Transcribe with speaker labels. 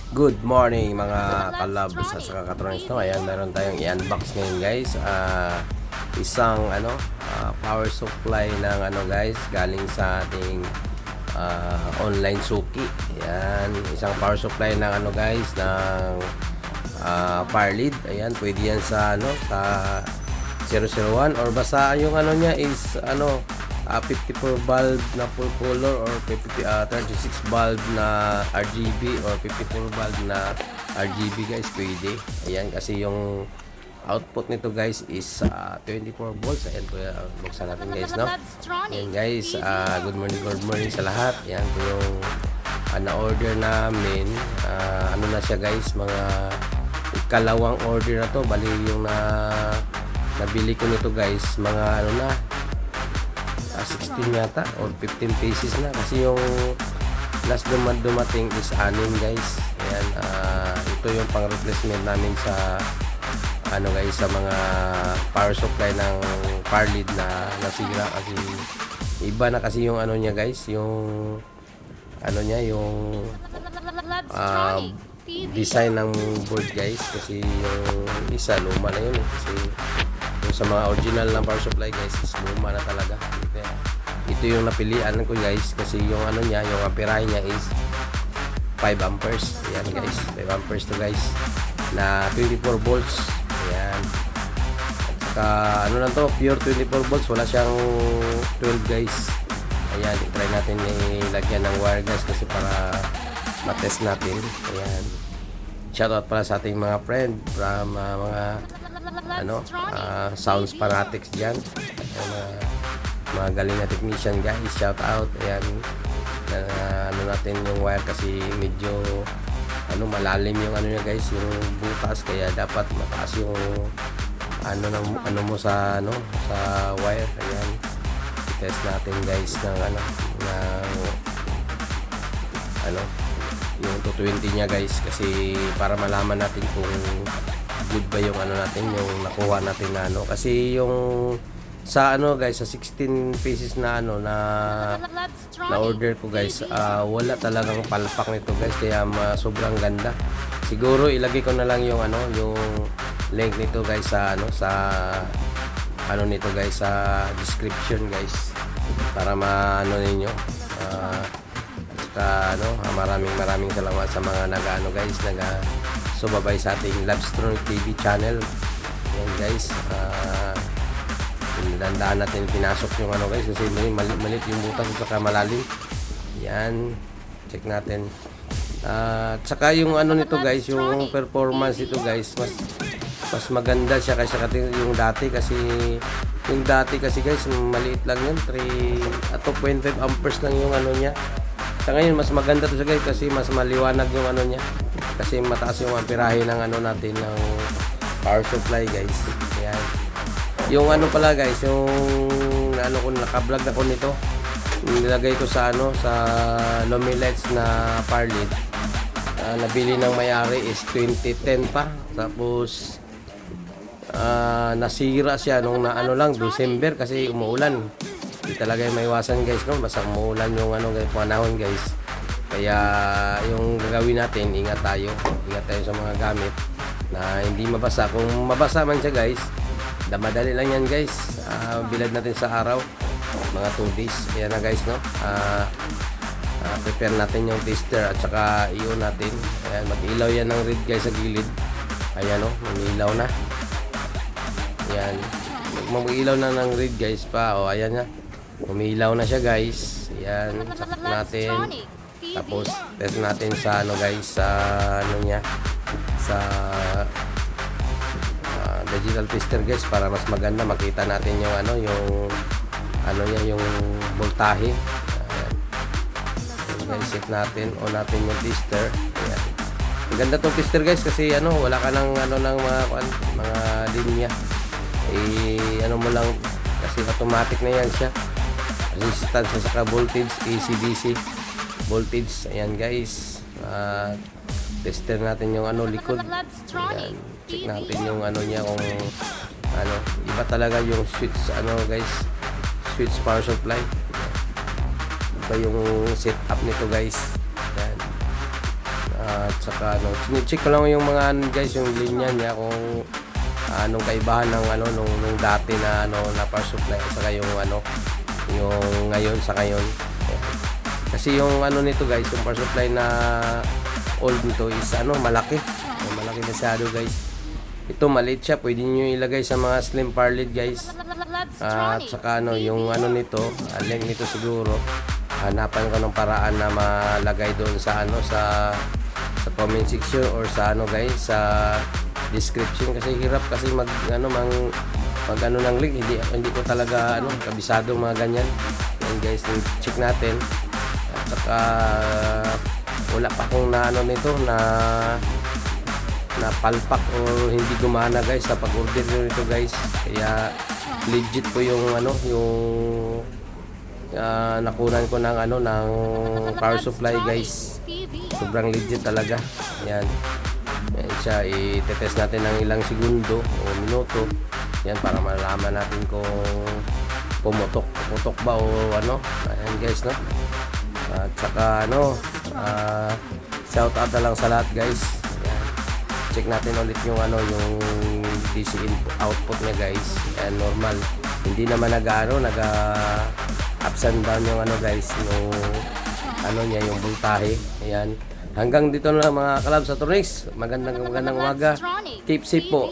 Speaker 1: Good morning mga kalab sa Kakatronics, no? Ayan, meron tayong i-unbox ngayon guys. Isang power supply ng guys, galing sa ating online suki. Ayan, isang power supply ng guys, ng Farlead. Ayan, pwede yan sa sa 001 or basta yung niya is 54 bulb na full color or 36 bulb na RGB or 54 bulb na RGB guys, pwede. Ayan, kasi yung output nito guys is 24 volts. Ayan po, buksan natin guys, no? Ayan guys, good morning sa lahat. Ayan po yung na-order namin. Na siya guys, mga ikalawang order na to. Bali yung nabili ko nito guys, mga 16 yata or 15 pieces na, kasi yung last dumating is 6 guys. Ayan, ito yung pang replacement namin sa guys, sa mga power supply ng Farlead na nasira, kasi iba na kasi yung niya guys, yung niya, yung design ng board guys, kasi yung isa luma na yun kasi yung sa mga original na power supply guys is luma na talaga. Ito yung napilian ko guys, kasi yung niya, yung amperahe niya is 5 amperes. Ayan guys, 5 amperes to guys, na 24 volts. Ayan, at saka lang to, pure 24 volts, wala siyang 12 guys. Ayan, i-try natin ilagyan ng wire guys, kasi para matest natin. Ayan, shoutout pala sa ating mga friend from mga sounds fanatics dyan. Mga galing na technician guys, shout out. Ayan, natin yung wire, kasi medyo malalim yung niya guys, yung butas, kaya dapat mataas yung mo sa sa wire. Ayan, test natin guys ng yung 220 niya guys, kasi para malaman natin kung good ba yung natin, yung nakuha natin na kasi yung sa guys, sa 16 pieces na na order ko guys, wala talagang palpak nito guys, kaya sobrang ganda. Siguro ilagay ko na lang yung yung link nito guys sa sa nito guys, sa description guys, para ninyo. Maraming salamat sa mga guys, sumabay sa ating Labstronic TV channel. Yan guys, dandaan natin pinasok yung guys, kasi malit yung butas at saka malalim. Yan, check natin. At saka yung nito guys, yung performance nito guys, mas maganda siya kaysa yung dati, kasi yung dati kasi guys, maliit lang yun, 3.5 amperes lang yung niya. Sa ngayon mas maganda to siya guys, kasi mas maliwanag yung niya, kasi mataas yung amperahe ng natin, ng power supply guys. Ayan, yung pala guys, yung ko naka-vlog na ko nito, nilagay ko sa sa Lumilights na Farlead. Nabili ng may-ari is 2010 pa, tapos nasira siya nung lang December, kasi umuulan. Hindi talaga yung maiwasan guys, basta umuulan yung guys, panahon guys. Kaya yung gagawin natin, ingat tayo sa mga gamit na hindi mabasa. Kung mabasa man siya guys, madali lang yan guys. Bilad natin sa araw, mga 2 days. Ayan na guys, prepare natin yung tester at saka i-on natin. Ayan, mag-ilaw yan ng red guys sa gilid. Ayan mag-ilaw na. Ayan, mag-ilaw na ng red guys pa. Ayan na, umilaw na siya guys. Ayan, sakit natin. Tapos test natin sa guys, sa niya, sa digital tester guys, para mas maganda makita natin yung niya, yung voltahe. Ayan guys, set natin, on natin yung tester. Ayan, maganda tong tester guys, kasi wala ka ng ng mga linya, mo lang, kasi automatic na yan siya, resistance at saka voltage, AC/DC voltage. Ayan guys, tester natin yung likod. Ayan, check natin yung niya, kung iba talaga yung switch guys, switch power supply. Iba yung setup nito guys. Ayan, At saka ano, check ko lang yung mga ano guys, yung linya niya kung anong kaibahan ng ano nung dati na ano na power supply at saka yung ano yung ngayon sa ngayon. Ayan. Kasi yung ano nito guys, yung power supply na old nito is ano malaki. Malaki masyado guys. Ito maliit siya, pwede niyo ilagay sa mga slim power lead guys. At saka ano yung ano nito, link nito siguro. Hanapan ko ng paraan na malagay doon sa ano sa comment section or sa ano guys sa description kasi hirap kasi mag ano ng link hindi ko talaga ano kabisado mga ganyan. Yan guys, check natin. At saka wala pa akong na ano nito na palpak o hindi gumana guys sa pag-order nito guys. Kaya legit po yung ano yung nakunan ko ng ano ng power supply guys. Sobrang legit talaga. Yan. Yan siya, i-test natin ng ilang segundo o minuto. Yan para malaman natin kung puputok ba o ano. Ayan guys, no. At saka ano, shout out na lang sa lahat guys. Yan. Check natin ulit yung ano yung DC input output niya guys. Yan normal. Hindi naman ups and down yung ano guys, yung ano niya yung voltahe. Ayan. Hanggang dito na lang mga kalab sa Tornix. Magandang umaga. Keep safe po.